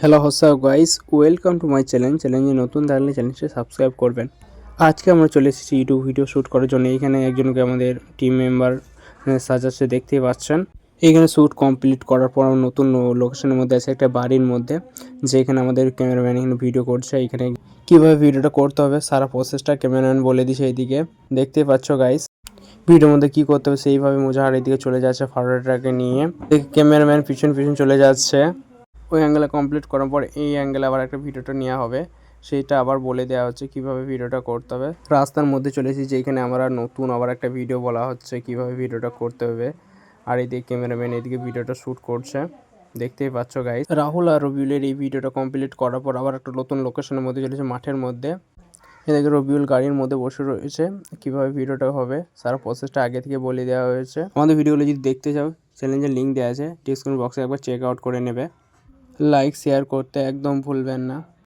Hello হোসা guys, welcome to my চ্যানেলে নতুন থাকলে চ্যানেলটি সাবস্ক্রাইব করবেন। আজকে আমরা চলে এসেছি ইউটিউব ভিডিও শ্যুট করার জন্য। এখানে একজনকে আমাদের টিম মেম্বার সাজাচ্ছে, দেখতেই পাচ্ছেন। এখানে শ্যুট কমপ্লিট করার পর নতুন লোকেশনের মধ্যে আছে, একটা বাড়ির মধ্যে, যেখানে আমাদের ক্যামেরাম্যান এখানে ভিডিও করছে। এখানে কীভাবে ভিডিওটা করতে হবে সারা প্রসেসটা ক্যামেরাম্যান বলে দিছে। এইদিকে দেখতেই পাচ্ছ গাইস, ভিডিওর মধ্যে কী করতে হবে সেইভাবে মোজাহার এদিকে চলে যাচ্ছে ফারোয়ার্ডটাকে নিয়ে। ক্যামেরাম্যান পিছন চলে যাচ্ছে। ওই অ্যাঙ্গেলে কমপ্লিট করার পর এই অ্যাঙ্গেলে আবার একটা ভিডিওটা নেওয়া হবে, সেইটা আবার বলে দেওয়া হচ্ছে কিভাবে ভিডিওটা করতে হবে। রাস্তার মধ্যে চলে এসেছি, যেখানে আমরা নতুন আবার একটা ভিডিও বলা হচ্ছে কিভাবে ভিডিওটা করতে হবে। আর এদিকে ক্যামেরাম্যান এদিকে ভিডিওটা শ্যুট করছে, দেখতেই পাচ্ছ গাইস। রাহুল আর রবিউলের এই ভিডিওটা কমপ্লিট করার পর আবার একটা নতুন লোকেশনের মধ্যে চলেছে, মাঠের মধ্যে। এদিকে রবিউল গাড়ির মধ্যে বসে রয়েছে। কিভাবে ভিডিওটা হবে সারা প্রসেসটা আগে থেকে বলে দেওয়া হয়েছে। আমাদের ভিডিওগুলো যদি দেখতে চাও, চ্যানেলের লিঙ্ক দেওয়া আছে, ডিসক্রিপশন বক্সে একবার চেক আউট করে নেবে। লাইক শেয়ার করতে একদম ভুলবেন না।